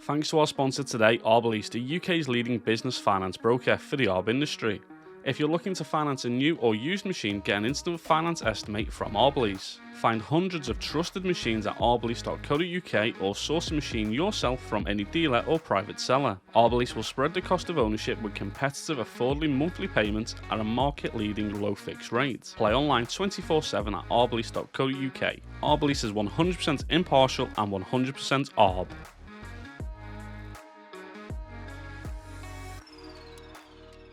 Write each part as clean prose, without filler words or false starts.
Thanks to our sponsor today, Arborist, the UK's leading business finance broker for the Arb industry. If you're looking to finance a new or used machine, get an instant finance estimate from Arborist. Find hundreds of trusted machines at arborist.co.uk or source a machine yourself from any dealer or private seller. Arborist will spread the cost of ownership with competitive, affordable monthly payments at a market-leading low fixed rate. Play online 24/7 at arborist.co.uk. Arborist is 100% impartial and 100% Arb.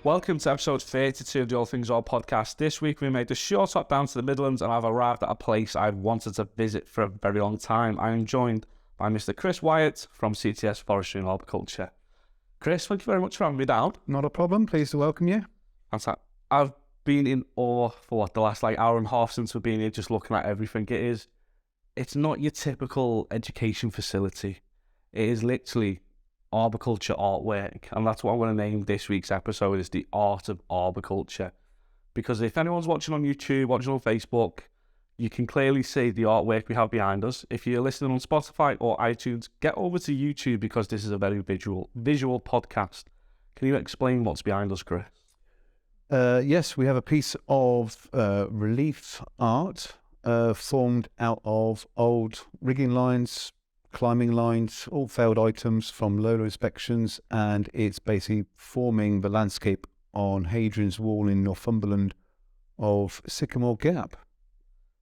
Welcome to episode 32 of the All Things Arb podcast. This week we made a short hop down to the Midlands and I've arrived at a place I've wanted to visit for a very long time. I am joined by Mr. Chris Wyatt from CTS Forestry And Arboriculture. Chris, thank you very much for having me down. Not a problem. Pleased to welcome you. I've been in awe for the last hour and a half since we've been here, just looking at everything. It's not your typical education facility. It is literally arboriculture artwork, and that's what I want to name this week's episode, is the art of arboriculture. Because if anyone's watching on YouTube, watching on Facebook, you can clearly see the artwork we have behind us. If you're listening on Spotify or iTunes, get over to YouTube because this is a very visual podcast. Can you explain what's behind us, Chris? Yes, we have a piece of relief art formed out of old rigging lines, climbing lines, all failed items from loader inspections, and it's basically forming the landscape on Hadrian's Wall in Northumberland of Sycamore Gap.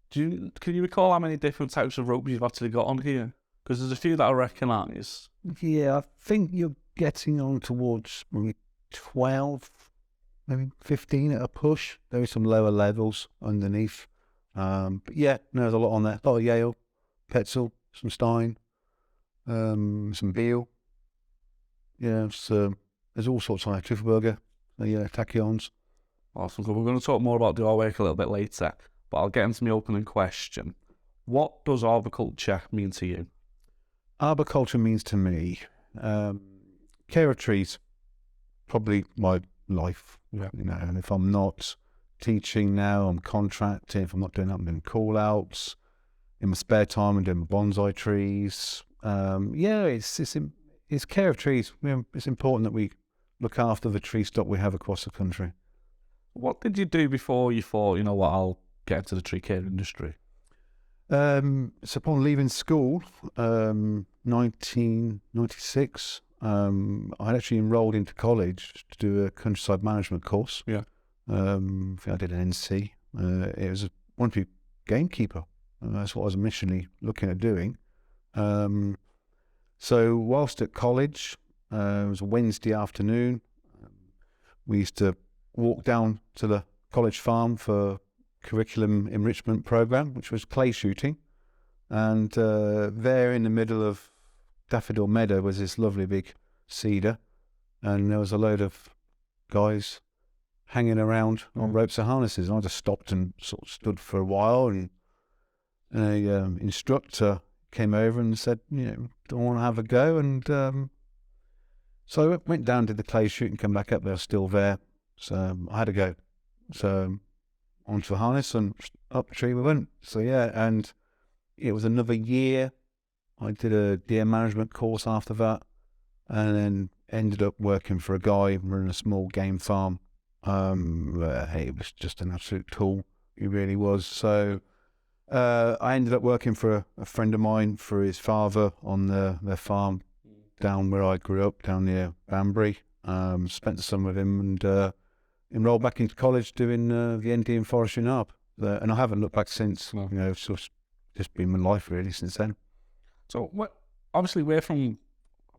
Can you recall how many different types of ropes you've actually got on here? Because there's a few that I recognise. Yeah, I think you're getting on towards maybe 12, maybe 15 at a push. There are some lower levels underneath. But yeah, no, there's a lot on there. A lot of Yale, Petzl, some Stein, some Beal. Yeah, there's all sorts on there. Triffelberger, tachyons. Awesome. We're going to talk more about the artwork a little bit later, but I'll get into my opening question. What does arboriculture mean to you? Arboriculture means to me care of trees. Probably my life. Yeah. And if I'm not teaching now, I'm contracting. If I'm not doing that, I'm doing call-outs. In my spare time, I'm doing bonsai trees. It's care of trees. It's important that we look after the tree stock we have across the country. What did you do before you thought, you know what, I'll get into the tree care industry? So upon leaving school, 1996, I actually enrolled into college to do a countryside management course. Yeah. I think I did an NC. It was wanted to be gamekeeper. That's what I was initially looking at doing. So whilst at college, it was a Wednesday afternoon. We used to walk down to the college farm for curriculum enrichment program, which was clay shooting. And there in the middle of Daffodil Meadow was this lovely big cedar, and there was a load of guys hanging around on ropes and harnesses. And I just stopped and sort of stood for a while, and an instructor came over and said, don't want to have a go. And so I went down, did the clay shooting, come back up, they were still there. So I had to go. So onto the harness and up the tree we went. So yeah, and it was another year. I did a deer management course after that, and then ended up working for a guy running a small game farm. It was just an absolute tool. He really was. So I ended up working for a friend of mine, for his father, on their farm down where I grew up, down near Banbury. Spent the summer with him and enrolled back into college doing the ND in Forestry And Arb. And I haven't looked back since. No. It's just been my life really since then. So obviously we're from,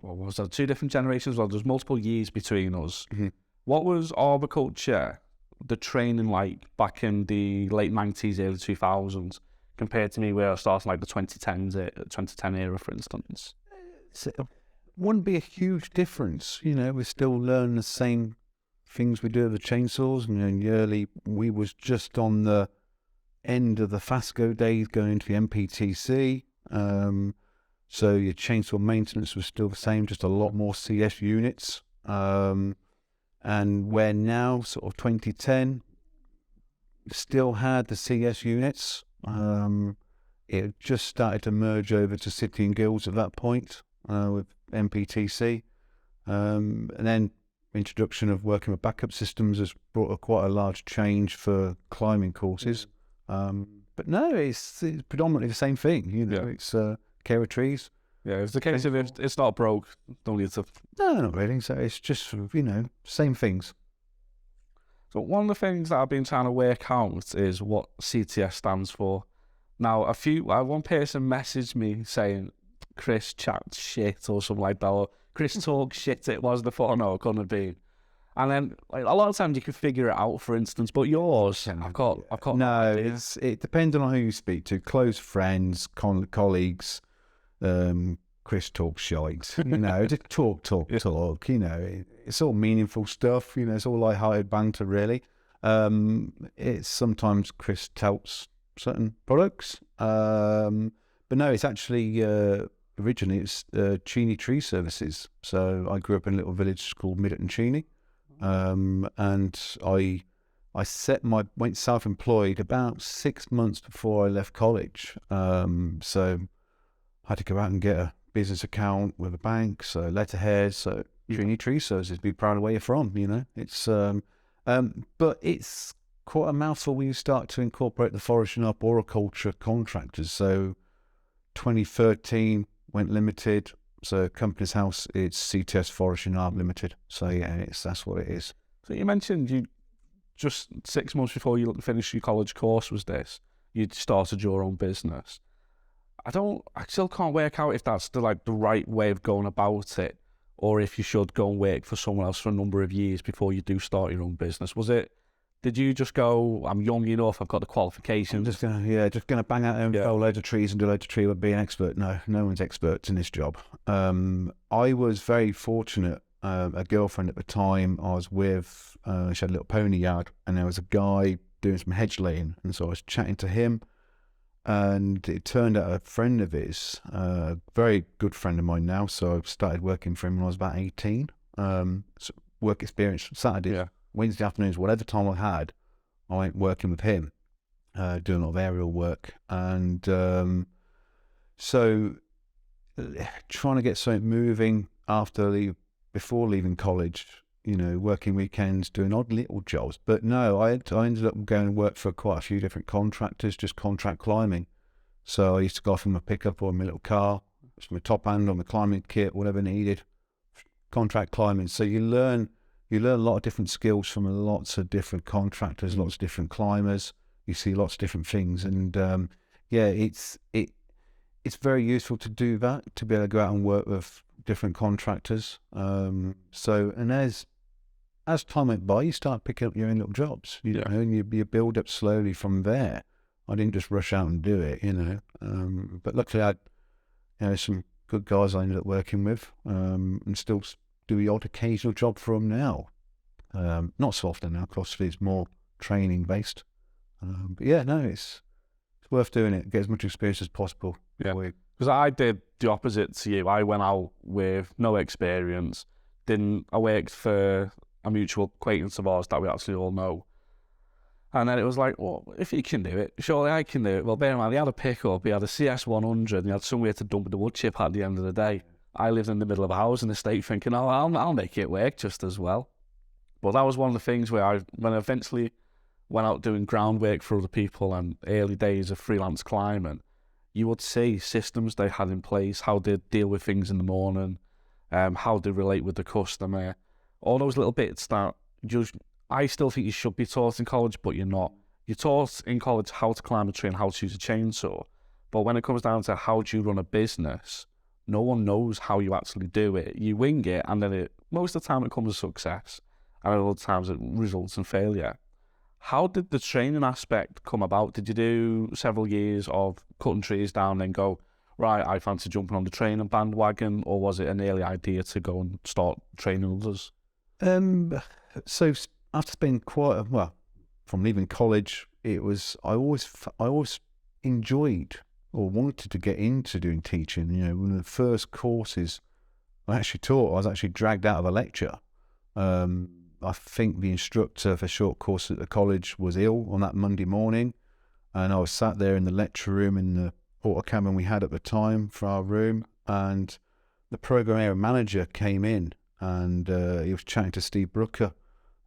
was there 2 different generations? Well, there's multiple years between us. Mm-hmm. What was arboriculture, the training like back in the late 90s, early 2000s, compared to me where I started like the 2010 era, for instance? So, wouldn't be a huge difference. We still learn the same things we do with the chainsaws. In the early, we was just on the end of the FASCO days going to the MPTC. So your chainsaw maintenance was still the same, just a lot more CS units. And where now, sort of 2010, still had the CS units. It just started to merge over to City and Guilds at that point. with MPTC, and then introduction of working with backup systems has brought quite a large change for climbing courses. But no, it's predominantly the same thing. It's care of trees. Yeah, it's the case of if it's not broke, don't need to. No, not really. So it's just same things. So one of the things that I've been trying to work out is what CTS stands for. Now, one person messaged me saying, Chris chats shit or something like that, or Chris talks shit, it was the thought, no, it couldn't have been. And then like, a lot of times you can figure it out, for instance, but yours, I've got no, it depends on who you speak to. Close friends, colleagues, Chris talks shite, just talk, it's all meaningful stuff, it's all light-hearted banter, really. It's sometimes Chris touts certain products, but no, it's actually originally it's Cheney Tree Services. So I grew up in a little village called Middleton Cheney, and I went self-employed about 6 months before I left college. So I had to go out and get a business account with a bank, so letterhead, so Cheney Tree Services, be proud of where you're from, It's but it's quite a mouthful when you start to incorporate the forestry and arboriculture contractors. So 2013 went limited, so company's house, it's CTS Forestry And Arb Limited. So yeah, that's what it is. So you mentioned you just 6 months before you finished your college course was this, you'd started your own business. I still can't work out if that's the right way of going about it, or if you should go and work for someone else for a number of years before you do start your own business. Did you just go, I'm young enough, I've got the qualifications? I'm just gonna bang out and fell loads of trees and do loads of tree work, be an expert? No one's experts in this job. I was very fortunate. A girlfriend at the time I was with, she had a little pony yard, and there was a guy doing some hedge laying, and so I was chatting to him, and it turned out a friend of his, a very good friend of mine now, so I started working for him when I was about 18. So work experience, Saturdays, Wednesday afternoons, whatever time I had, I went working with him, doing a lot of aerial work. And so trying to get something moving before leaving college, working weekends, doing odd little jobs. But no, I ended up going and work for quite a few different contractors, just contract climbing. So I used to go off in my pickup or my little car, just my top hand on the climbing kit, whatever needed, contract climbing. So you learn a lot of different skills from lots of different contractors, lots of different climbers. You see lots of different things, and it's very useful to do that, to be able to go out and work with different contractors. And as time went by, you start picking up your own little jobs, and you build up slowly from there. I didn't just rush out and do it, but luckily I had some good guys I ended up working with, and still do the odd occasional job for them now. Not so often now, because it's more training based. But yeah, no, it's worth doing it. Get as much experience as possible. Yeah, because I did the opposite to you. I went out with no experience. I worked for a mutual acquaintance of ours that we actually all know. And then it was like, well, if he can do it, surely I can do it. Well, bear in mind, he had a pickup, he had a CS100, and he had somewhere to dump the wood chip at the end of the day. I lived in the middle of a housing estate thinking, I'll make it work just as well. But that was one of the things where when I eventually went out doing groundwork for other people and early days of freelance climbing, you would see systems they had in place, how they deal with things in the morning, how they relate with the customer, all those little bits that I still think you should be taught in college, but you're not. You're taught in college how to climb a tree and how to use a chainsaw. But when it comes down to how do you run a business, no one knows how you actually do it. You wing it, and then most of the time it comes as success, and other times it results in failure. How did the training aspect come about? Did you do several years of cutting trees down and then go, right, I fancy jumping on the training bandwagon, or was it an early idea to go and start training others? So after spending from leaving college, it was I always enjoyed or wanted to get into doing teaching. One of the first courses I actually taught, I was actually dragged out of a lecture. I think the instructor for a short course at the college was ill on that Monday morning, and I was sat there in the lecture room in the porta cabin we had at the time for our room, and the program area manager came in, and he was chatting to Steve Brooker,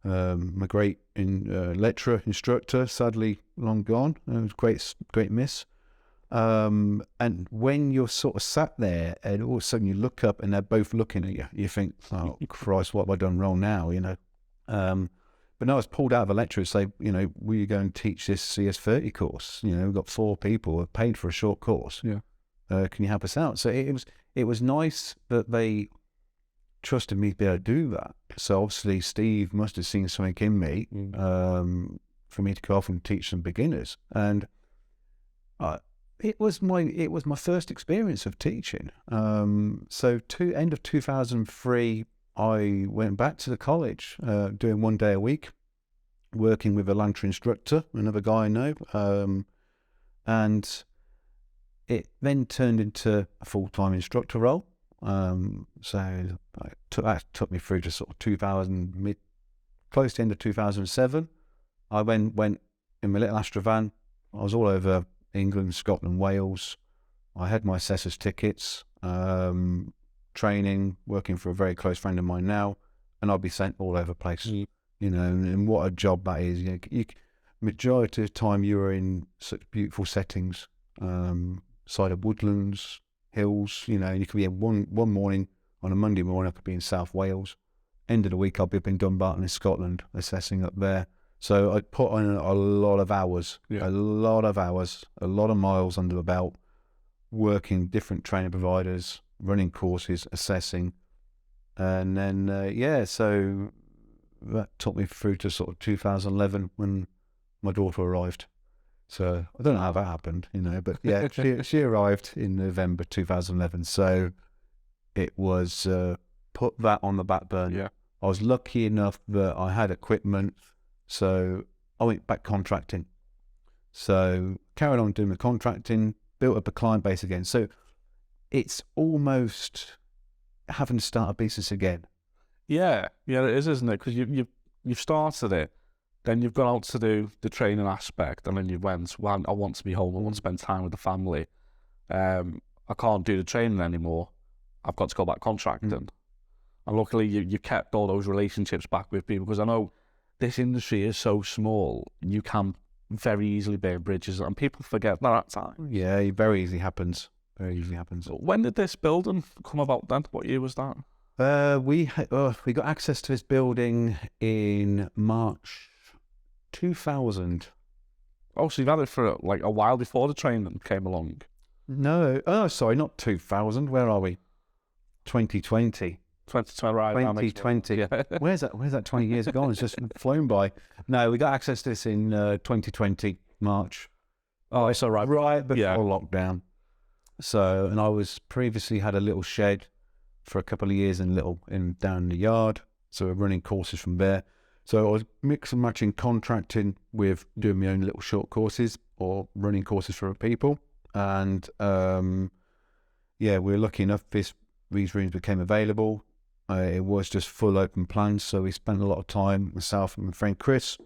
my great lecturer, instructor, sadly long gone. It was great miss. And when you're sort of sat there, and all of a sudden you look up, and they're both looking at you, you think, "Oh Christ, what have I done wrong now?" But no, I was pulled out of a lecture and say, will you go and teach this CS30 course? We've got 4 people who have paid for a short course. Yeah. Can you help us out? So it was nice that they trusted me to be able to do that. So obviously Steve must have seen something in me for me to go off and teach some beginners. And it was my first experience of teaching. So end of 2003, I went back to the college, doing 1 day a week, working with a lantern instructor, another guy I know, and it then turned into a full-time instructor role. So that took me through to sort of close to the end of 2007. I went in my little Astra van. I was all over England, Scotland, Wales. I had my assessor's tickets, training, working for a very close friend of mine now, and I'd be sent all over the place. And what a job that is. Majority of the time you are in such beautiful settings, side of woodlands, hills, and you could be in one morning, on a Monday morning, I could be in South Wales. End of the week, I'll be up in Dumbarton in Scotland, assessing up there. So I put on a lot of hours, a lot of miles under the belt, working different training providers, running courses, assessing. And then, so that took me through to sort of 2011 when my daughter arrived. So I don't know how that happened, but yeah, she arrived in November 2011. So it was put that on the back burner. Yeah. I was lucky enough that I had equipment, so I went back contracting. So carried on doing the contracting, built up a client base again. So it's almost having to start a business again. Yeah, it is, isn't it? Because you've started it, then you've gone out to do the training aspect, and then you went, well, I want to be home, I want to spend time with the family. I can't do the training anymore. I've got to go back contracting. And luckily you kept all those relationships back with people, because I know this industry is so small, you can very easily burn bridges, and people forget that at times. Yeah, it very easily happens. When did this building come about then? What year was that? We got access to this building in March 2000. Oh, so you've had it for like a while before the training came along? No, sorry, not 2000. Where are we? 2020. 2020, right? 2020. Yeah. Where's that 20 years ago? It's just flown by. No, we got access to this in 2020, March. Oh, it's all right. Right before lockdown. So, and I was previously had a little shed for a couple of years down in the yard. So we're running courses from there. So I was mix and matching contracting with doing my own little short courses or running courses for people. And we were lucky enough these rooms became available. It was just full open plan, so we spent a lot of time, myself and my friend Chris.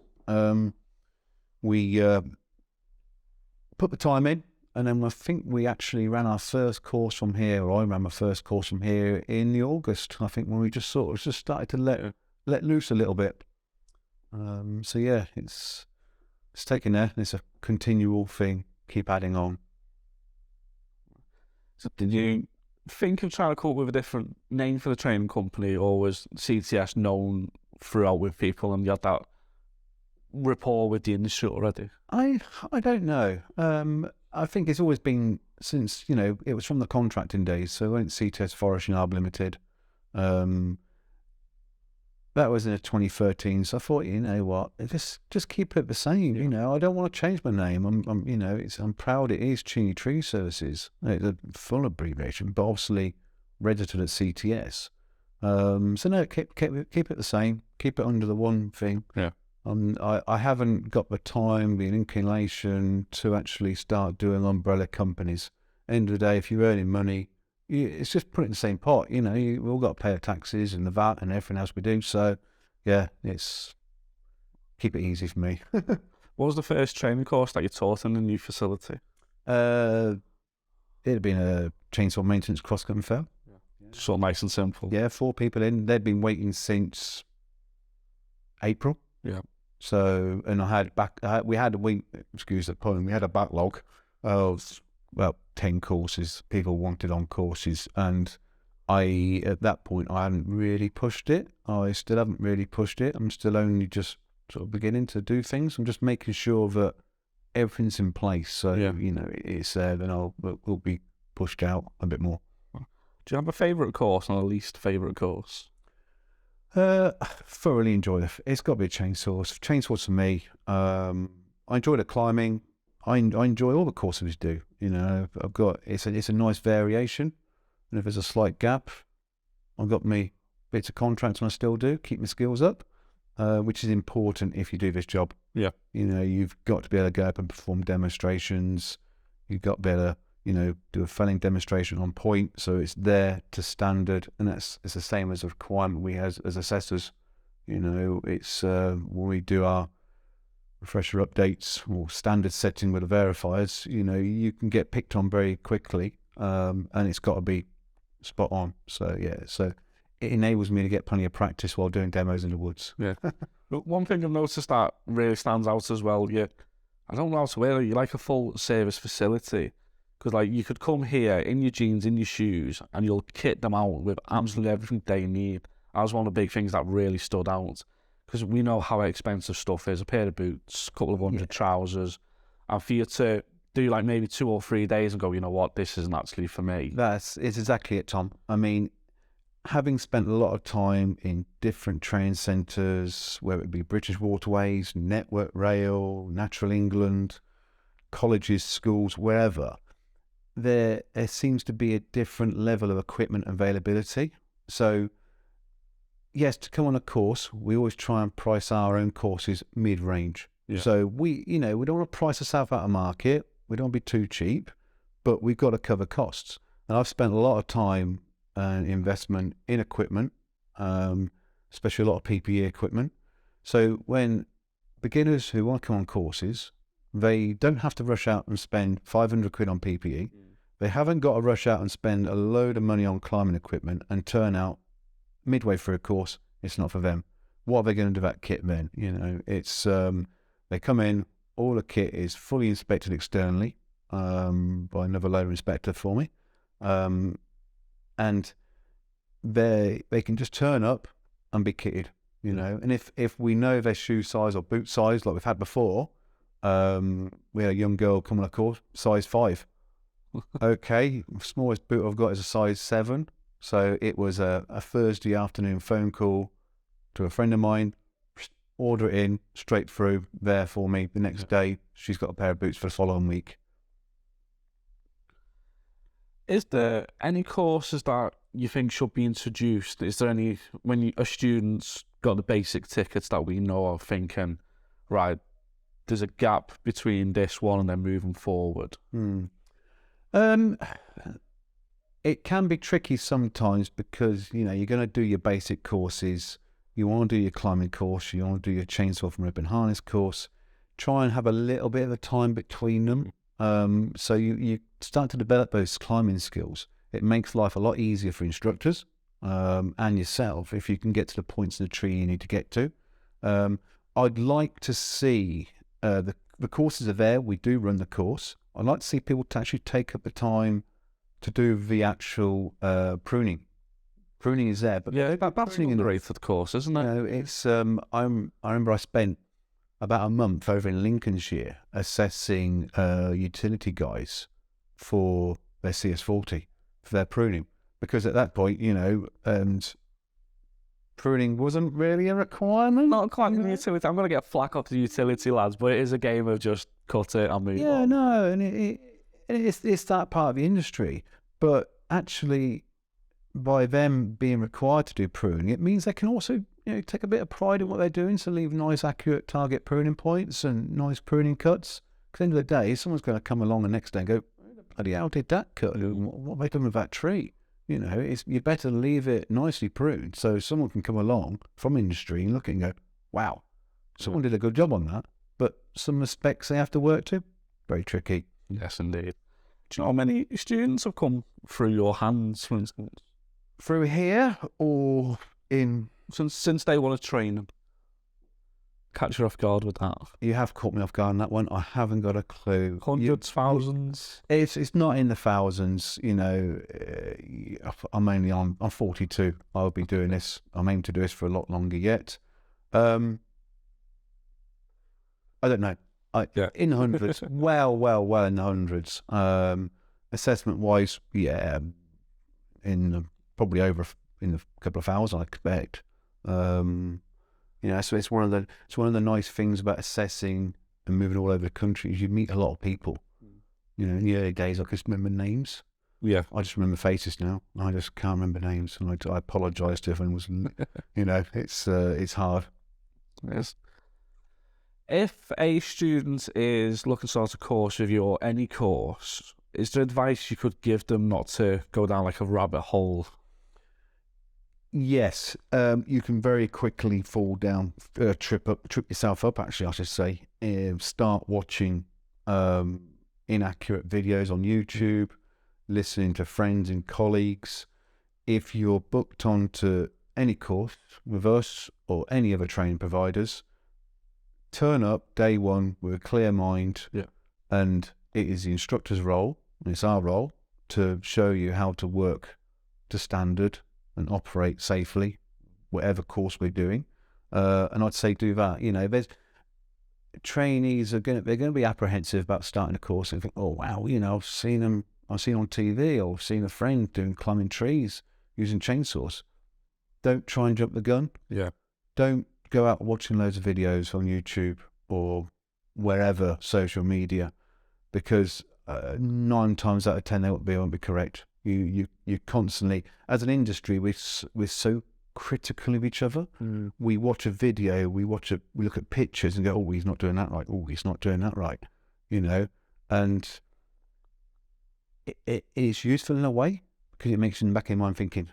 We put the time in, and then I think we actually ran our first course from here, or I ran my first course from here in the August, I think, when we just started to let loose a little bit. It's taken there, and it's a continual thing, keep adding on. So did you think of trying to come up with a different name for the training company, or was CTS known throughout with people and you had that rapport with the industry already? I don't know. I think it's always been since, it was from the contracting days. So I went CTS Forestry And Arboriculture Limited. That was in 2013. So I thought, you know what, just keep it the same. I don't want to change my name. I'm proud it is Cheney Tree Services. It's a full abbreviation, but obviously registered at CTS. So no, keep it the same. Keep it under the one thing. Yeah. I haven't got the time, the inclination to actually start doing umbrella companies. End of the day, if you're earning money, it's just put it in the same pot. We've all got to pay our taxes and the VAT and everything else we do. So, yeah, it's keep it easy for me. What was the first training course that you taught in the new facility? It had been a chainsaw maintenance cross-cut and fail. So nice and simple. Yeah, 4 people in. They'd been waiting since April. Yeah. So, and we had a backlog of about 10 courses people wanted on courses, and at that point I hadn't really pushed it. I still haven't really pushed it. I'm still only just sort of beginning to do things. I'm just making sure that everything's in place. So, it's there, then we'll be pushed out a bit more. Do you have a favourite course and a least favourite course? Thoroughly enjoy it. It's got to be a chainsaws. Chainsaws for me. I enjoy the climbing. I enjoy all the courses we do. I've got it's a nice variation, and if there's a slight gap, I've got me bits of contracts, and I still do keep my skills up, which is important if you do this job. Yeah. You've got to be able to go up and perform demonstrations. You've got to be able to do a felling demonstration on point, so it's there to standard, and it's the same as a requirement we have as assessors. It's when we do our refresher updates or standard setting with the verifiers, you can get picked on very quickly, and it's got to be spot on. So it enables me to get plenty of practice while doing demos in the woods. Yeah. But one thing I've noticed that really stands out as well, I don't know how to wear it, you're like a full service facility. Because you could come here in your jeans, in your shoes, and you'll kit them out with absolutely everything they need. That was one of the big things that really stood out. Because we know how expensive stuff is. A pair of boots, a couple of hundred trousers. And for you to do maybe 2 or 3 days and go, you know what, this isn't actually for me. It's exactly it, Tom. I mean, having spent a lot of time in different training centres, whether it be British Waterways, Network Rail, Natural England, colleges, schools, wherever, there seems to be a different level of equipment availability. So, yes, to come on a course, we always try and price our own courses mid-range. Yeah. So we don't want to price ourselves out of market. We don't want to be too cheap, but we've got to cover costs. And I've spent a lot of time and investment in equipment, especially a lot of PPE equipment. So when beginners who want to come on courses, they don't have to rush out and spend 500 quid on PPE. They haven't got to rush out and spend a load of money on climbing equipment and turn out midway through a course, it's not for them. What are they going to do about kit then? It's they come in, all the kit is fully inspected externally by another loader inspector for me, and they can just turn up and be kitted, And if we know their shoe size or boot size, like we've had before, we had a young girl come on a course, size 5. Okay, smallest boot I've got is a size 7. So it was a Thursday afternoon phone call to a friend of mine, order it in, straight through, there for me. The next day, she's got a pair of boots for the following week. Is there any courses that you think should be introduced? Is there any, when a student's got the basic tickets that we know of, thinking, right, there's a gap between this one and then moving forward? It can be tricky sometimes because, you're going to do your basic courses. You want to do your climbing course. You want to do your chainsaw from rope and harness course. Try and have a little bit of a time between them. So you start to develop those climbing skills. It makes life a lot easier for instructors and yourself if you can get to the points in the tree you need to get to. I'd like to see the courses are there. We do run the course. I'd like to see people to actually take up the time to do the actual pruning. Pruning is there, but that's an underrated course, isn't it? It's I remember I spent about a month over in Lincolnshire assessing utility guys for their CS40 for their pruning, because at that point, pruning wasn't really a requirement. Not quite the utility. I'm going to get flack off the utility lads, but it is a game of just cut it and move on. And it's that part of the industry. But actually, by them being required to do pruning, it means they can also take a bit of pride in what they're doing, so leave nice, accurate target pruning points and nice pruning cuts. Because at the end of the day, someone's going to come along the next day and go, bloody hell, did that cut? What have they done with that tree? You better leave it nicely pruned so someone can come along from industry and look at it and go, wow, someone did a good job on that. But some of the specs they have to work to, very tricky. Yes, indeed. Do you know how many students have come through your hands, for instance? Through here or in... Since they want to train them. Catch you off guard with that. You have caught me off guard on that one. I haven't got a clue. Hundreds, thousands. It's not in the thousands. You know, I'm 42. I'll be doing this. I'm aiming to do this for a lot longer yet. I don't know. In hundreds. well in the hundreds. Assessment wise, yeah, probably over in a couple of hours, I expect. You know, so it's one of the nice things about assessing and moving all over the country is you meet a lot of people. You know, in the early days, I could remember names. Yeah, I just remember faces now. I just can't remember names, and I apologise to everyone. Was, you know, it's hard. Yes. If a student is looking to start a course with you or any course, is there advice you could give them not to go down like a rabbit hole? Yes, you can very quickly fall down, trip yourself up. Actually, I should say, start watching inaccurate videos on YouTube, listening to friends and colleagues. If you're booked onto any course with us or any other training providers, turn up day one with a clear mind. Yeah. And it is the instructor's role, and it's our role, to show you how to work to standard and operate safely, whatever course we're doing. And I'd say do that. You know, there's trainees they're going to be apprehensive about starting a course and think, oh wow, you know, I've seen on TV or I've seen a friend doing climbing trees using chainsaws. Don't try and jump the gun. Yeah. Don't go out watching loads of videos on YouTube or wherever social media, because 9 times out of 10 they won't be correct. You constantly, as an industry, we're so critical of each other. We watch a video, we look at pictures and go, oh, he's not doing that right. Oh, he's not doing that right. You know, and it is useful in a way because it makes you in the back of your mind thinking,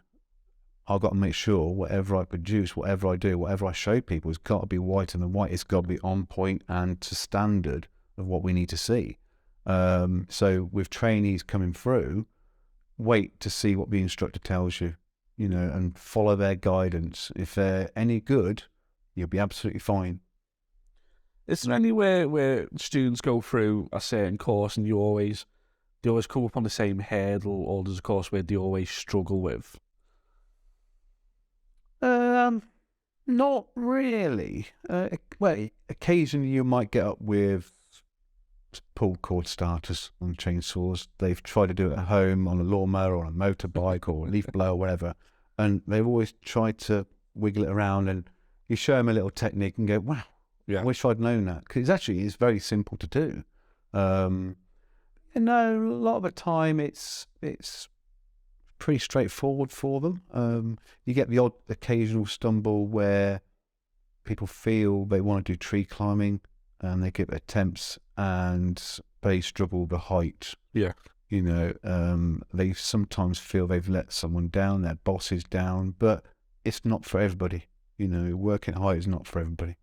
I've got to make sure whatever I produce, whatever I do, whatever I show people, has got to be whiter than white. It's got to be on point and to standard of what we need to see. So with trainees coming through, wait to see what the instructor tells you, you know, and follow their guidance. If they're any good, you'll be absolutely fine. Is there anywhere where students go through a certain course and they always come up on the same hurdle, or there's a course where they always struggle with? Not really. Well, occasionally you might get up with pull cord starters on chainsaws. They've tried to do it at home on a lawnmower or a motorbike or a leaf blower or whatever, and they've always tried to wiggle it around, and you show them a little technique and go, wow, yeah, I wish I'd known that, because it's very simple to do. And no, a lot of the time it's pretty straightforward for them. You get the odd occasional stumble where people feel they want to do tree climbing and they give attempts and they struggle with the height. Yeah. You know, they sometimes feel they've let someone down, their boss is down, but it's not for everybody. You know, working at height is not for everybody.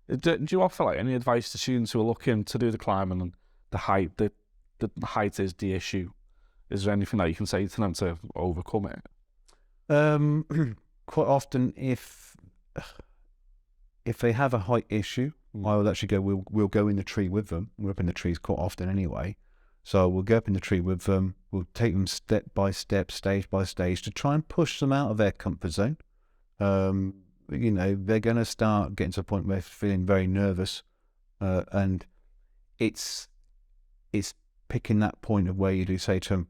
Do you offer like any advice to students who are looking to do the climbing and the height? The height is the issue. Is there anything that you can say to them to overcome it? Quite often, if they have a height issue, I will actually go. We'll go in the tree with them. We're up in the trees quite often anyway, so we'll go up in the tree with them. We'll take them step by step, stage by stage, to try and push them out of their comfort zone. You know, they're going to start getting to a point where they're feeling very nervous, and it's picking that point of where you do say to them,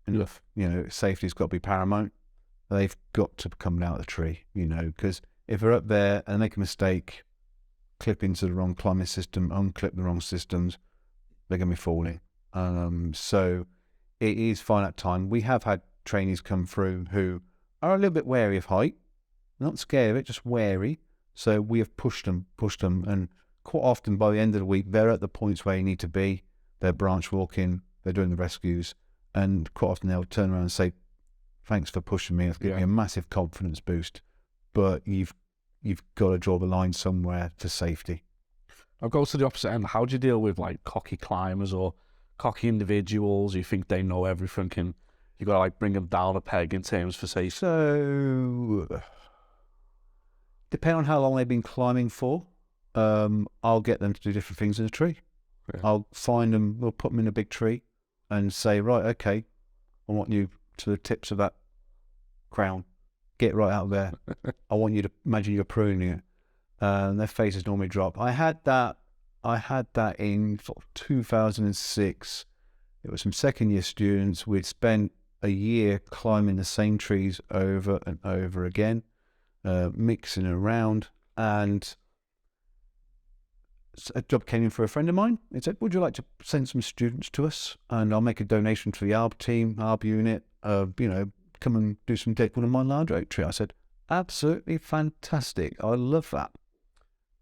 enough, you know, safety's got to be paramount. They've got to come out of the tree, you know, because if they're up there and make a mistake, clip into the wrong climbing system, unclip the wrong systems, they're going to be falling. So it is fine at time. We have had trainees come through who are a little bit wary of height, not scared of it, just wary. So we have pushed them, and quite often by the end of the week, they're at the points where you need to be. They're branch walking, they're doing the rescues, and quite often they'll turn around and say, thanks for pushing me, it's given me a massive confidence boost. But you've got to draw the line somewhere for safety. I'll go to the opposite end. How do you deal with like cocky climbers or cocky individuals who think they know everything and You got to like bring them down a peg in terms for safety. So, depending on how long they've been climbing for, I'll get them to do different things in a tree. Yeah. I'll find them, we'll put them in a big tree and say, right, okay, I want you to the tips of that crown. Get right out there. I want you to imagine you're pruning it. Their faces normally drop. I had that in sort of 2006. It was some second year students. We'd spent a year climbing the same trees over and over again, mixing around, and a job came in for a friend of mine. He said, would you like to send some students to us? And I'll make a donation to the Arb team, Arb unit, come and do some deadwood in my large oak tree. I said, absolutely fantastic. I love that.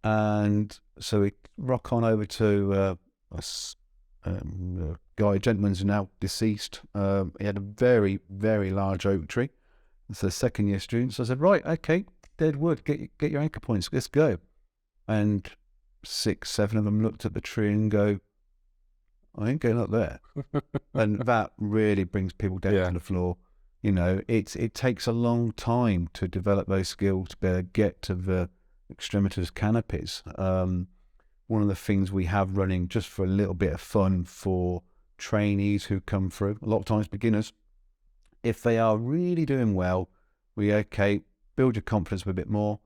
And so we rock on over to a gentleman who's now deceased. He had a very, very large oak tree. It's a second year student. So I said, right, okay, dead wood, get your anchor points, let's go. And 6, 7 of them looked at the tree and go, I ain't going up there. And that really brings people down to the floor. You know, it takes a long time to develop those skills to be able to get to the extremities canopies. One of the things we have running just for a little bit of fun for trainees who come through, a lot of times beginners, if they are really doing well, build your confidence a bit more.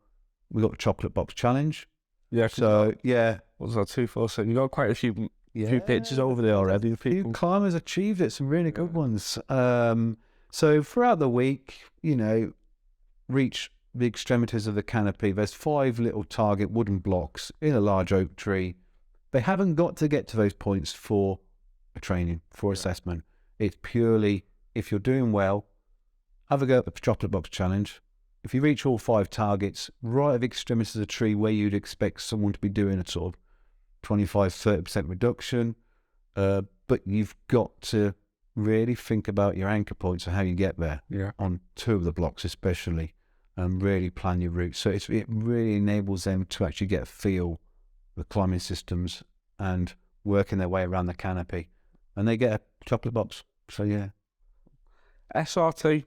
We got the chocolate box challenge. Yeah. So yeah, what was that, 2, 4, 6? You got quite a few pictures over there already. A few climbers achieved it, some really good ones. So throughout the week, reach the extremities of the canopy. There's 5 little target wooden blocks in a large oak tree. They haven't got to get to those points for a training, for assessment. It's purely, if you're doing well, have a go at the chocolate box challenge. If you reach all 5 targets, right at the extremities of the tree where you'd expect someone to be doing a sort of 25-30% reduction, but you've got to really think about your anchor points and how you get there on 2 of the blocks especially, and really plan your route. So it really enables them to actually get a feel of the climbing systems and working their way around the canopy, and they get a chocolate box. So yeah. SRT,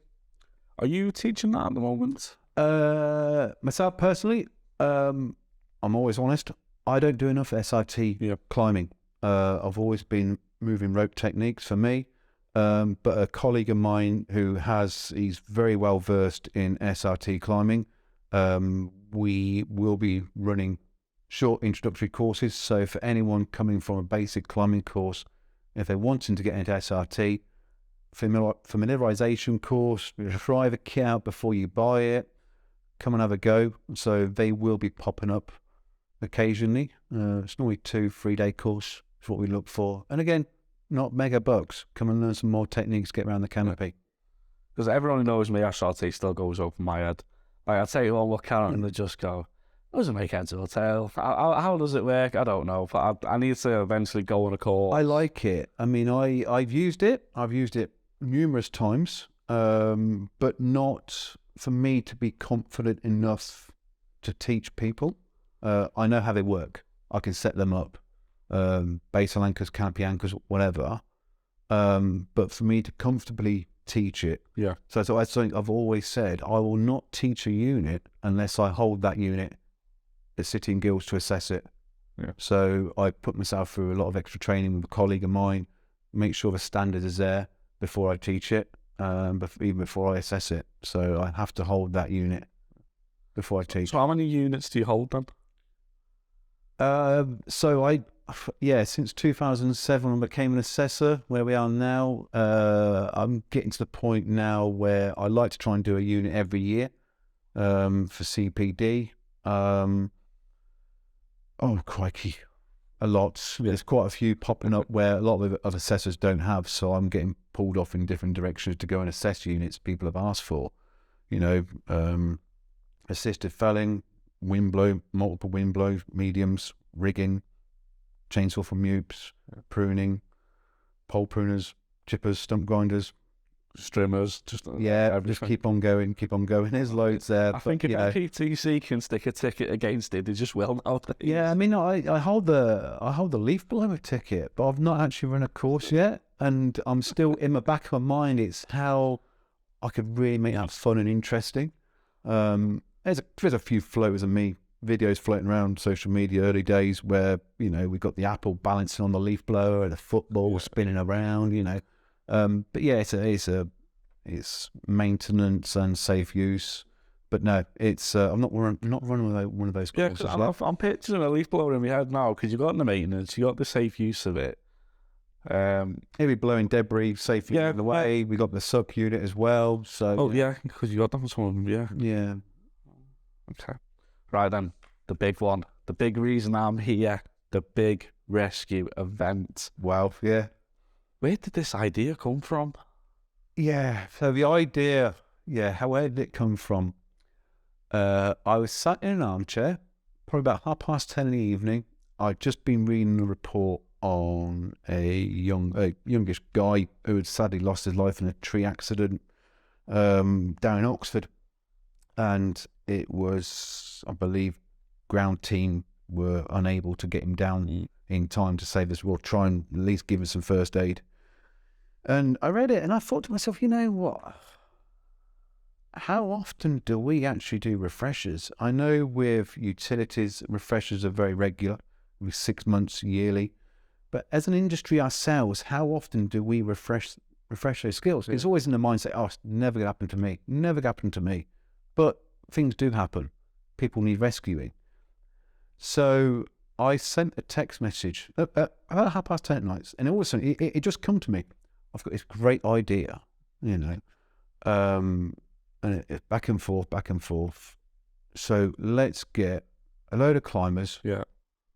are you teaching that at the moment? Myself personally, I'm always honest, I don't do enough SRT climbing. I've always been moving rope techniques for me. But a colleague of mine he's very well versed in SRT climbing. We will be running short introductory courses. So for anyone coming from a basic climbing course, if they're wanting to get into SRT, familiarization course, try the kit out before you buy it, come and have a go. So they will be popping up occasionally. It's normally 2-3 day course is what we look for. And again, not mega bucks. Come and learn some more techniques, get around the canopy. Because everyone who knows me, SRT still goes over my head. Like, I tell you all, look at it and they just go, doesn't make heads or tail. How does it work? I don't know. But I need to eventually go on a course. I like it. I mean, I've used it. I've used it numerous times, but not for me to be confident enough to teach people. I know how they work. I can set them up. Basal anchors, canopy anchors, whatever. But for me to comfortably teach it. Yeah. So that's something I've always said. I will not teach a unit unless I hold that unit at City and Guilds to assess it. Yeah. So I put myself through a lot of extra training with a colleague of mine, make sure the standard is there before I teach it, even before I assess it. So I have to hold that unit before I teach. So how many units do you hold then? Since 2007 I became an assessor. Where we are now, I'm getting to the point now where I like to try and do a unit every year for CPD. Oh crikey, a lot. Yeah. There's quite a few popping up where a lot of other assessors don't have, so I'm getting pulled off in different directions to go and assess units people have asked for. Assisted felling, windblow, multiple windblow, mediums, rigging, chainsaw for mupes, pruning, pole pruners, chippers, stump grinders, strimmers, just keep on going. There's loads there. I think if PTC can stick a ticket against it, they just will nowadays. Yeah, I mean, I hold the leaf blower ticket, but I've not actually run a course yet. and I'm still in the back of my mind. It's how I could really make that fun and interesting. There's a few photos of me, videos floating around social media early days where, you know, we got the apple balancing on the leaf blower, the football spinning around, you know. But yeah, it's maintenance and safe use. But no, it's I'm not running one of those courses. Yeah, I'm picturing a leaf blower in my head now because you got the maintenance, you got the safe use of it. Here we blowing debris safely in the way. We got the suck unit as well. So because you got them some. Yeah. Okay. Right then, the big one, the big reason I'm here, the big rescue event. Wow. Yeah. Where did this idea come from? Yeah. So the idea, where did it come from? I was sat in an armchair, probably about 10:30 in the evening. I'd just been reading a report on a youngish guy who had sadly lost his life in a tree accident down in Oxford, and it was, I believe, ground team were unable to get him down in time to save us. We'll try and at least give him some first aid. And I read it and I thought to myself, you know what? How often do we actually do refreshers? I know with utilities, refreshers are very regular, with 6 months yearly. But as an industry ourselves, how often do we refresh those skills? It's always in the mindset, oh, it's never going to happen to me. Never going to happen to me. But things do happen. People need rescuing. So I sent a text message about 10:30 at night, and all of a sudden it just come to me. I've got this great idea, you know, and it's back and forth. So let's get a load of climbers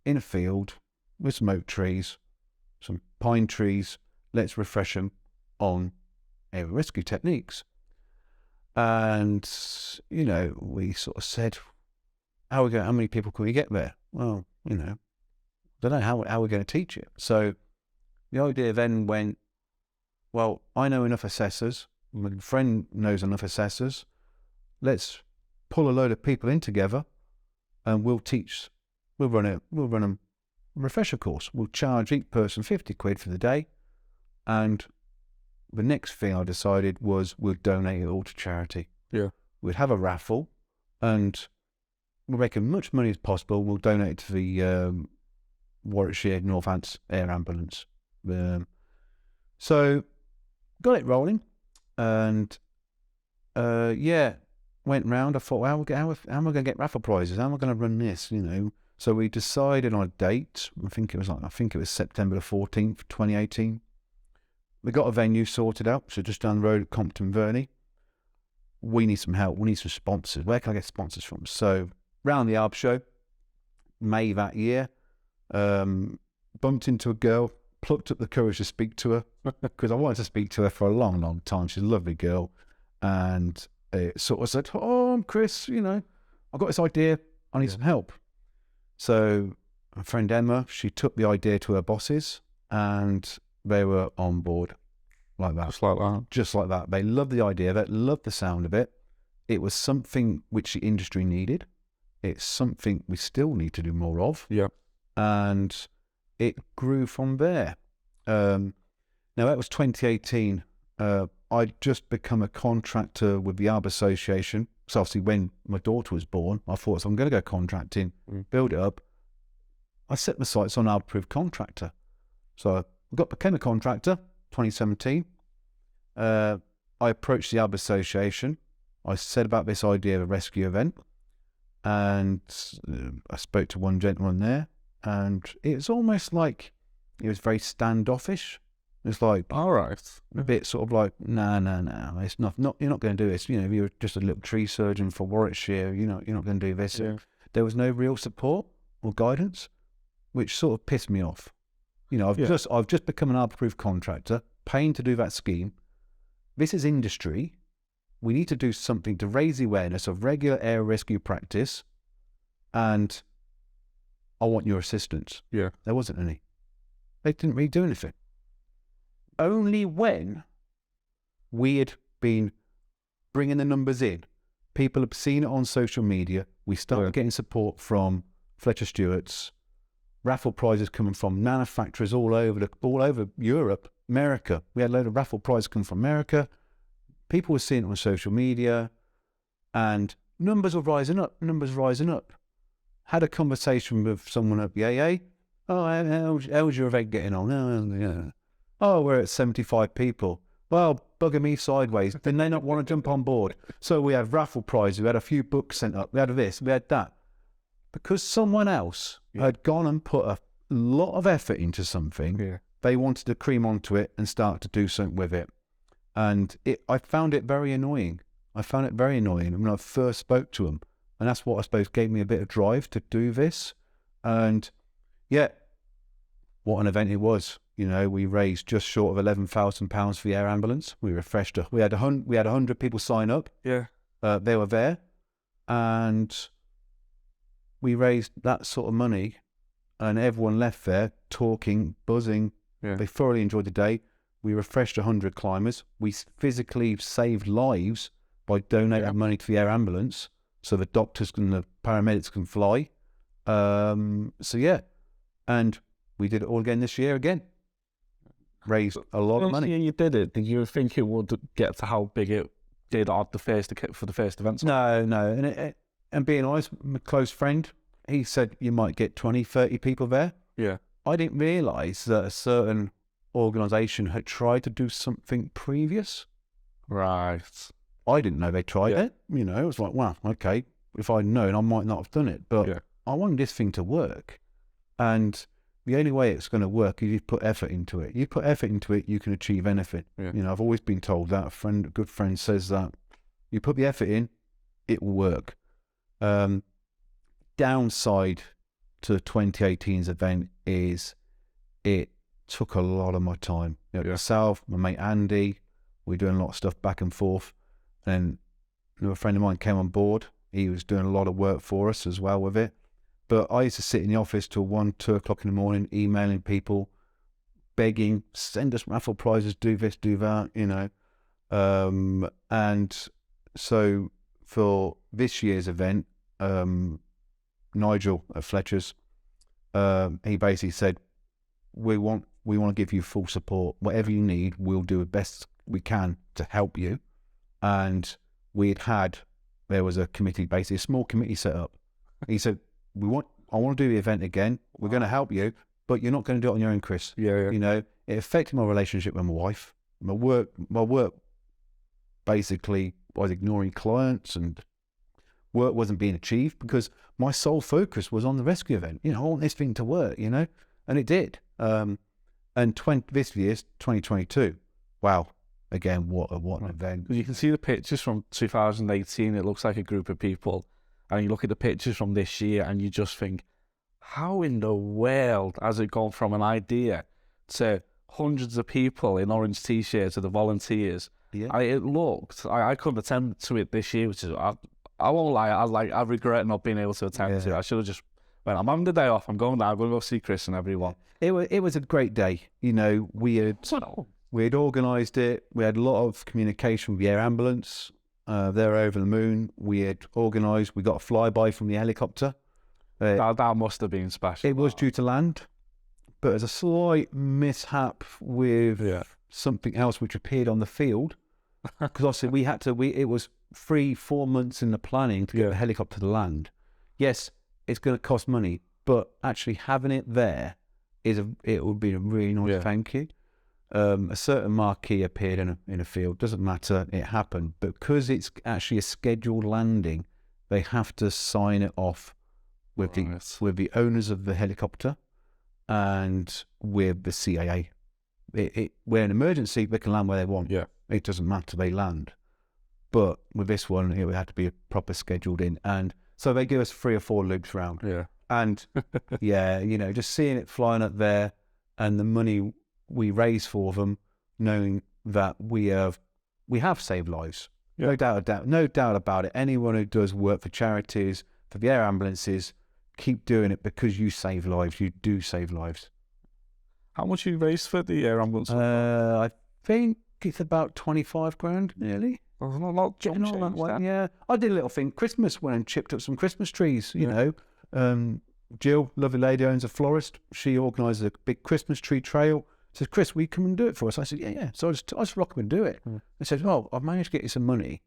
in a field with some oak trees, some pine trees. Let's refresh them on area rescue techniques. And, you know, we sort of said, how many people can we get there? Well, you know, don't know how we're going to teach it. So the idea then went, well, I know enough assessors, my friend knows enough assessors. Let's pull a load of people in together and we'll run a refresher course. We'll charge each person 50 quid for the day. And the next thing I decided was we'll donate it all to charity. Yeah. We'd have a raffle and we'll make as much money as possible. We'll donate it to the Warwickshire Northants Air Ambulance. So got it rolling and went round. I thought, how am I going to get raffle prizes? How am I going to run this? You know. So we decided on a date. I think it was September the 14th, 2018. We got a venue sorted out. So just down the road at Compton Verney. We need some help. We need some sponsors. Where can I get sponsors from? So round the Arb show, May that year, bumped into a girl, plucked up the courage to speak to her because I wanted to speak to her for a long, long time. She's a lovely girl. And it sort of said, oh, I'm Chris, you know, I've got this idea. I need some help. So my friend Emma, she took the idea to her bosses and they were on board like that. Just like that. They loved the idea. They loved the sound of it. It was something which the industry needed. It's something we still need to do more of. Yeah. And it grew from there. Now that was 2018. I'd just become a contractor with the Arb Association. So obviously when my daughter was born, I thought, so I'm going to go contracting, build it up. I set my sights on Arb-approved contractor. So I became a contractor, 2017. I approached the Arb Association. I said about this idea of a rescue event. And I spoke to one gentleman there. And it was almost like, it was very standoffish. It's like, all right, a bit sort of like, no, it's not you're not going to do this. You know, if you're just a little tree surgeon for Warwickshire, you're not going to do this. Yeah. There was no real support or guidance, which sort of pissed me off. You know, I've just become an Arb-approved contractor, paying to do that scheme. This is industry. We need to do something to raise the awareness of regular air rescue practice, and I want your assistance. Yeah, there wasn't any. They didn't really do anything. Only when we had been bringing the numbers in, people have seen it on social media, we started getting support from Fletcher Stewart's, raffle prizes coming from manufacturers all over Europe, America. We had a load of raffle prizes come from America. People were seeing it on social media, and numbers were rising up. Had a conversation with someone at the AA. Oh, how's your event getting on? Oh, we're at 75 people. Well, bugger me sideways. Didn't they not want to jump on board? So we had raffle prizes. We had a few books sent up. We had this. We had that. Because someone else had gone and put a lot of effort into something, they wanted to cream onto it and start to do something with it. And I found it very annoying. When I first spoke to them. And that's what I suppose gave me a bit of drive to do this. And yeah, what an event it was. We raised just short of £11,000 for the air ambulance. We refreshed her. We had 100 people sign up. Yeah. They were there. And we raised that sort of money, and everyone left there talking, buzzing. Yeah. They thoroughly enjoyed the day. We refreshed 100 climbers. We physically saved lives by donating money to the air ambulance so the doctors and the paramedics can fly. And we did it all again this year again. Raised a lot of money. You did it. Did you think it would get to how big it did for the first event? No. And being honest, my close friend, he said you might get 20, 30 people there. Yeah. I didn't realise that a certain organisation had tried to do something previous. Right. I didn't know they tried it. It was like, wow, okay. If I'd known, I might not have done it. But I wanted this thing to work. And the only way it's going to work is you put effort into it. You put effort into it, you can achieve anything. Yeah. I've always been told that. A good friend says that. You put the effort in, it will work. Downside to 2018's event is it took a lot of my time. Myself, my mate Andy, we were doing a lot of stuff back and forth. Then a friend of mine came on board. He was doing a lot of work for us as well with it. But I used to sit in the office till 1, 2 o'clock in the morning, emailing people, begging, send us raffle prizes, do this, do that, And so for this year's event, Nigel at Fletcher's, he basically said, we want to give you full support. Whatever you need, we'll do the best we can to help you. And there was a committee, basically a small committee set up. He said, I want to do the event again. We're going to help you, but you're not going to do it on your own, Chris. Yeah. It affected my relationship with my wife. My work basically was ignoring clients, and work wasn't being achieved because my sole focus was on the rescue event. I want this thing to work, and it did. And this year's 2022. Wow. Again, what an event. You can see the pictures from 2018. It looks like a group of people. And you look at the pictures from this year and you just think, how in the world has it gone from an idea to hundreds of people in orange T-shirts to the volunteers? Yeah. I couldn't attend to it this year, which is, I won't lie, I regret not being able to attend to it. I should have just went, I'm having the day off, I'm going down, I'm going to go see Chris and everyone. It was a great day. We had organised it. We had a lot of communication with the air ambulance. They're over the moon. We had organised. We got a flyby from the helicopter. That must have been special. It was due to land, but there's a slight mishap with something else which appeared on the field. Because obviously it was 3-4 months in the planning to get the helicopter to land. Yes, it's going to cost money, but actually having it there it would be a really nice thank you. A certain marquee appeared in a field. Doesn't matter, it happened. But because it's actually a scheduled landing, they have to sign it off with the owners of the helicopter and with the CAA. We're an emergency, they can land where they want. Yeah, it doesn't matter, they land. But with this one, it had to be proper scheduled in, and so they give us 3 or 4 loops round. Yeah, and just seeing it flying up there and the money we raise for them, knowing that we have saved lives. No doubt about it. Anyone who does work for charities, for the air ambulances, keep doing it because you save lives. You do save lives. How much you raised for the air ambulance? I think it's about 25 grand, nearly. Well, not that one. Yeah, I did a little thing. Christmas, went and chipped up some Christmas trees. Jill, lovely lady, owns a florist. She organised a big Christmas tree trail Says, Chris, will you come and do it for us? I said, yeah. So I just rock up and do it. They said, well, I've managed to get you some money,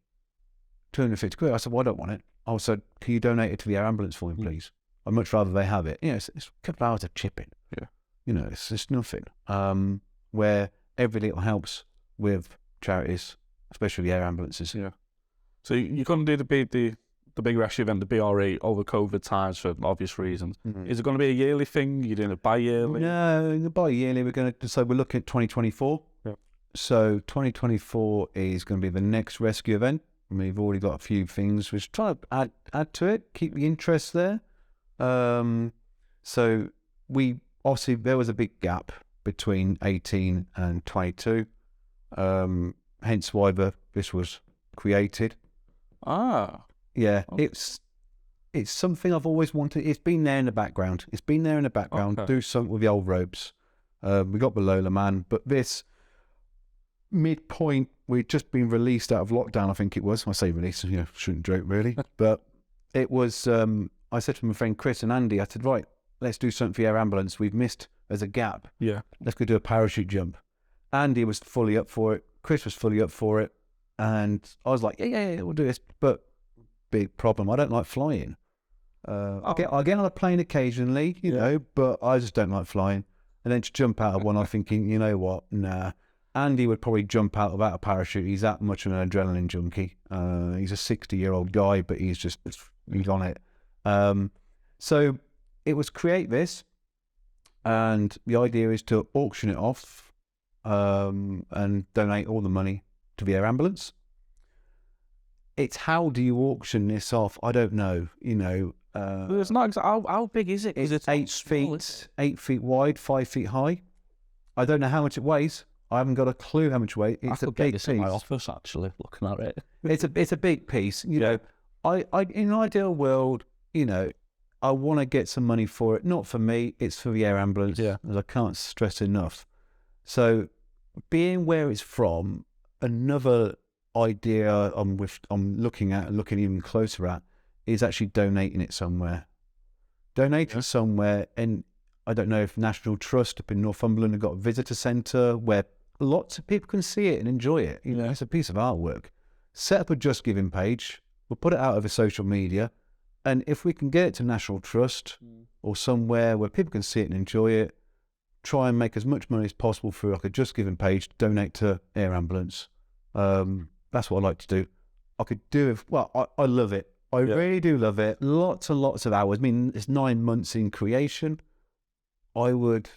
250 quid. I said, well, I don't want it. I said, can you donate it to the air ambulance for me, please? I'd much rather they have it. It's a couple of hours of chipping. Yeah. It's just nothing. Where every little helps with charities, especially the air ambulances. Yeah. So you're going to do the big rescue event, the BRE, over COVID times for obvious reasons. Is it going to be a yearly thing? You're doing it bi-yearly? No, bi-yearly. We're looking at 2024. Yeah. So 2024 is going to be the next rescue event. We've already got a few things which try to add to it, keep the interest there. So obviously there was a big gap between 18 and 22. Hence why this was created. Yeah, okay. It's something I've always wanted. It's been there in the background. Okay. Do something with the old ropes. We got the Lola Man, but this midpoint, we'd just been released out of lockdown, I think it was. I say released, shouldn't joke really. But it was, I said to my friend Chris and Andy, I said, right, let's do something for the air ambulance. We've missed, there's a gap. Yeah. Let's go do a parachute jump. Andy was fully up for it. Chris was fully up for it. And I was like, yeah, we'll do this. But big problem, I don't like flying. I get on a plane occasionally, you know, but I just don't like flying. And then to jump out of one, I'm thinking, you know what, nah. Andy would probably jump out without a parachute. He's that much of an adrenaline junkie. He's a 60-year-old guy, but he's on it. So it was create this, and the idea is to auction it off and donate all the money to the air ambulance. It's how do you auction this off? I don't know. It's not how big is it? It's 8 feet wide, 5 feet high. I don't know how much it weighs. I haven't got a clue how much weight. It's a big piece. In my office, actually, looking at it. It's a big piece. You know, I in an ideal world, I want to get some money for it. Not for me, it's for the air ambulance. Yeah. As I can't stress enough. So, being where it's from, another idea I'm looking at and looking even closer at is actually donating it somewhere. Somewhere, and I don't know if National Trust up in Northumberland have got a visitor centre where lots of people can see it and enjoy it. It's a piece of artwork. Set up a Just Giving page. We'll put it out over social media, and if we can get it to National Trust or somewhere where people can see it and enjoy it, try and make as much money as possible through like a Just Giving page, donate to air ambulance. That's what I like to do. I could do it. Well, I love it. I really do love it. Lots and lots of hours. I mean, it's 9 months in creation. It's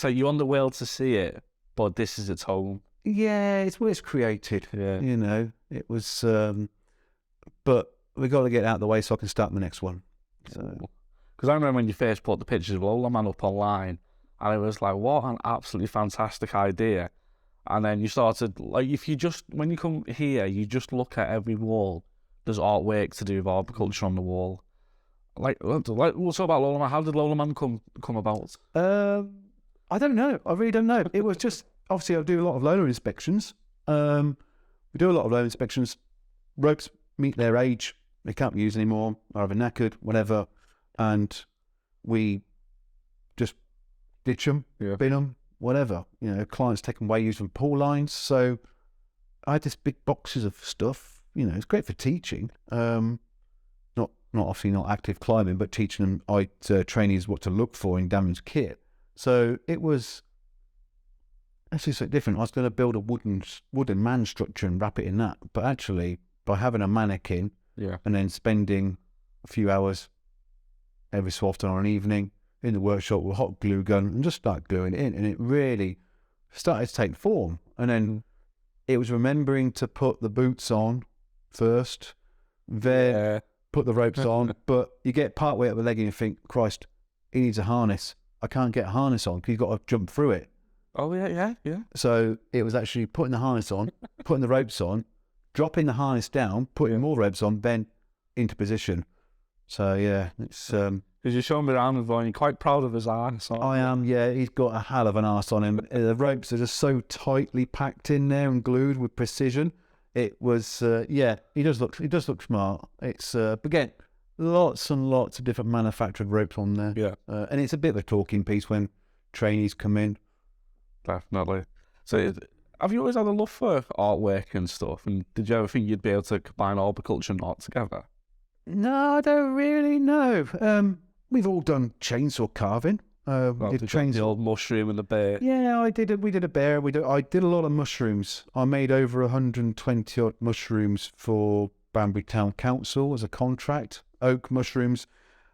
like you want the world to see it, but this is its home. Yeah, it's where it's created. Yeah. It was, but we got to get it out of the way so I can start my next one. Because I remember when you first put the pictures of Lola Man up online, and it was like, what an absolutely fantastic idea. And then you started, like, when you come here, you just look at every wall, there's artwork to do with arboriculture on the wall. Like, what's about Lola Man? How did Lola Man come about? I don't know. I really don't know. It was just, obviously I do a lot of Lola inspections. We do a lot of Lola inspections. Ropes meet their age. They can't be used anymore. Are either knackered, whatever. And we just ditch them, bin them, whatever. Clients take them away, use them pool lines. So I had this big boxes of stuff. It's great for teaching. Not active climbing, but teaching them trainees what to look for in damaged kit. So it was actually so different. I was going to build a wooden man structure and wrap it in that, but actually by having a mannequin and then spending a few hours every so often on an evening in the workshop with a hot glue gun and just start gluing it in, and it really started to take form. And then it was remembering to put the boots on first, put the ropes on, but you get part way up the leg and you think, Christ, he needs a harness. I can't get a harness on because you've got to jump through it. Oh, yeah. So it was actually putting the harness on, putting the ropes on, dropping the harness down, putting more ropes on, then into position. So, yeah, it's... Because you're showing me around and you're quite proud of his arse. I am, yeah. He's got a hell of an arse on him. The ropes are just so tightly packed in there and glued with precision. It was, he does look smart. It's, but again, lots and lots of different manufactured ropes on there. Yeah. And it's a bit of a talking piece when trainees come in. Definitely. So, have you always had a love for artwork and stuff? And did you ever think you'd be able to combine arboriculture and art together? No, I don't really know. We've all done chainsaw carving. Well, the old mushroom and the bear. Yeah, I did. We did a bear. I did a lot of mushrooms. I made over 120 odd mushrooms for Banbury Town Council as a contract. Oak mushrooms.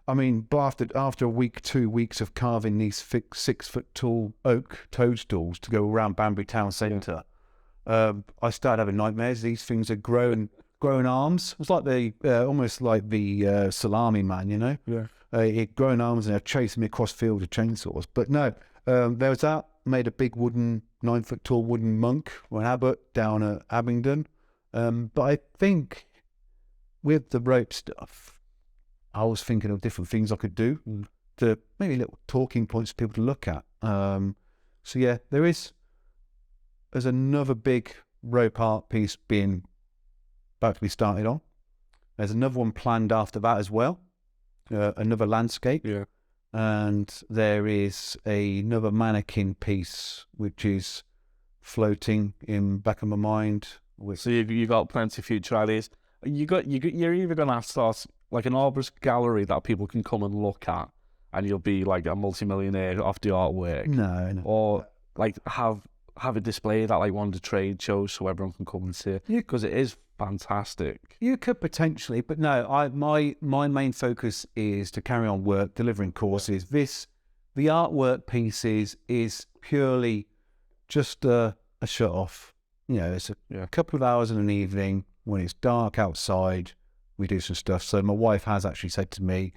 I mean, but after a week, 2 weeks of carving these 6 foot tall oak toadstools to go around Banbury Town Centre, I started having nightmares. These things are growing arms. It's like almost like the salami man, you know. Yeah. It growing arms and they're chasing me across fields of chainsaws. But no, there was that. Made a big 9 foot tall wooden monk or an abbot down at Abingdon. But I think with the rope stuff, I was thinking of different things I could do to maybe little talking points for people to look at. So yeah, there's another big rope art piece about to be started on. There's another one planned after that as well. Another landscape. Yeah. And there is another mannequin piece which is floating in back of my mind. So you got plenty of future ideas. You're either gonna have to start like an arborist gallery that people can come and look at, and you'll be like a multimillionaire off the artwork. No. Or like have it displayed at like one of the trade shows so everyone can come and see it, because it is fantastic. You could potentially, but no. My main focus is to carry on work, delivering courses. The artwork pieces is purely just a shut off. You know, it's a couple of hours in an evening when it's dark outside. We do some stuff. So my wife has actually said to me,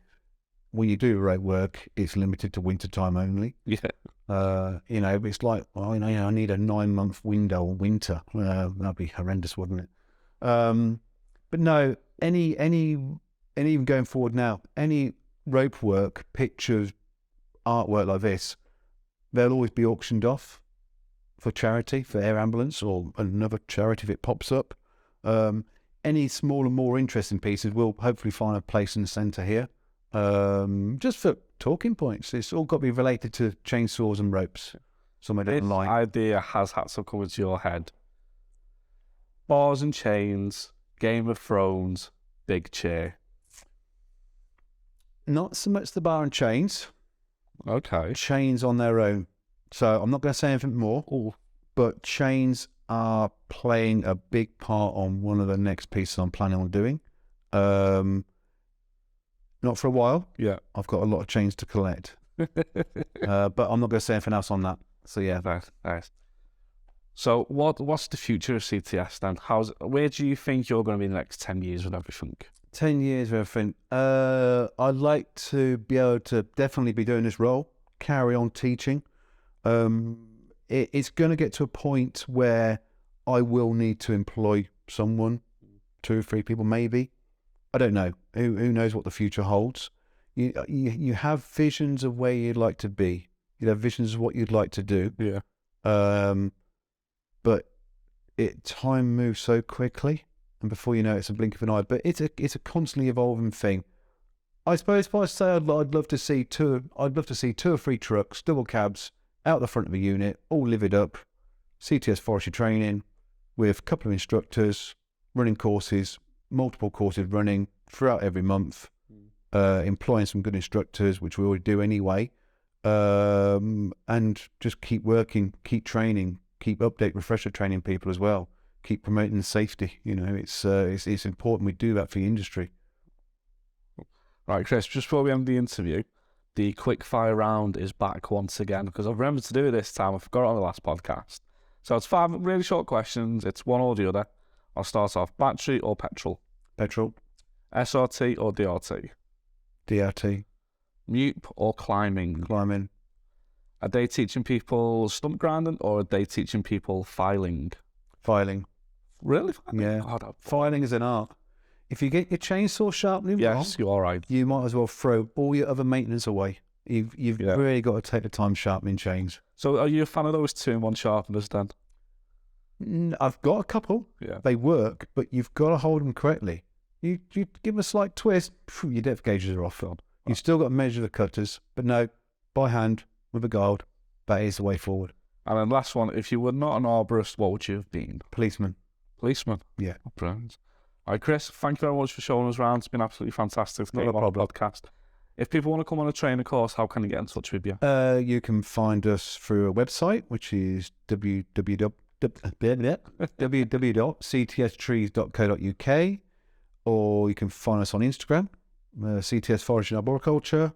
when you do rope work, it's limited to winter time only. Yeah. You know, it's like, well, you know, I need a 9-month window in winter. That'd be horrendous, wouldn't it? But no, and even going forward now, any rope work, pictures, artwork like this, they'll always be auctioned off for charity, for Air Ambulance or another charity if it pops up. Any smaller, more interesting pieces will hopefully find a place in the centre here. Just for talking points. It's all got to be related to chainsaws and ropes. Somewhere down the line. This idea has had to come into your head. Bars and chains, Game of Thrones, big chair. Not so much the bar and chains. Okay. Chains on their own. So I'm not going to say anything more. But chains are playing a big part on one of the next pieces I'm planning on doing. Not for a while. Yeah. I've got a lot of chains to collect. But I'm not going to say anything else on that. So yeah. Nice. So what's the future of CTS then? Where do you think you're going to be in the next 10 years with everything? 10 years with everything. I'd like to be able to definitely be doing this role, carry on teaching. It's going to get to a point where I will need to employ someone, 2 or 3 people maybe. I don't know. Who knows what the future holds? You have visions of where you'd like to be. You have visions of what you'd like to do. Yeah. But time moves so quickly, and before you know it, it's a blink of an eye. But it's a constantly evolving thing. I suppose if I say I'd love to see 2 or 3 trucks, double cabs, out the front of a unit, all livid up, CTS Forestry training, with a couple of instructors, running courses, multiple courses running throughout every month, employing some good instructors, which we already do anyway, and just keep working, keep training, keep refresher training people as well, keep promoting safety. You know, it's important we do that for the industry. Right, Chris, just before we end the interview, the quick fire round is back once again, because I've remembered to do it this time. I forgot it on the last podcast. So it's 5 really short questions. It's one or the other. I'll start off. Battery or petrol? Petrol. SRT or DRT? DRT. MUPE or climbing? Climbing. Are they teaching people stump grinding or are they teaching people filing? Filing. Really? Filing? Yeah. God, filing is an art. If you get your chainsaw sharpening wrong, you're all right. You might as well throw all your other maintenance away. You've really got to take the time sharpening chains. So are you a fan of those 2-in-1 sharpeners then? I've got a couple. Yeah. They work, but you've got to hold them correctly. You give them a slight twist, your depth gauges are off. You've still got to measure the cutters, but no, by hand, with a guide, that is the way forward. And then last one, if you were not an arborist, what would you have been? Policeman. Policeman? Yeah. Oh, brilliant. All right, Chris, thank you very much for showing us around. It's been absolutely fantastic to Not get a you on the problem. podcast. If people want to come on a training course, how can they get in touch with you? You can find us through a website, which is www.ctstrees.co.uk, or you can find us on Instagram, CTS Forestry And Arboriculture.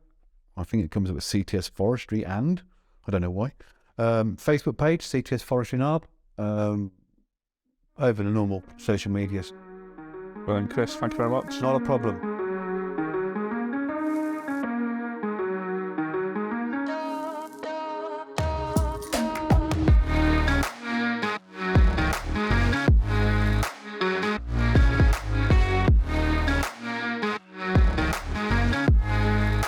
I think it comes up with CTS Forestry and, I don't know why. Facebook page, CTS Forestry And Arb, over the normal social medias. Brilliant, Chris, thank you very much. Not a problem.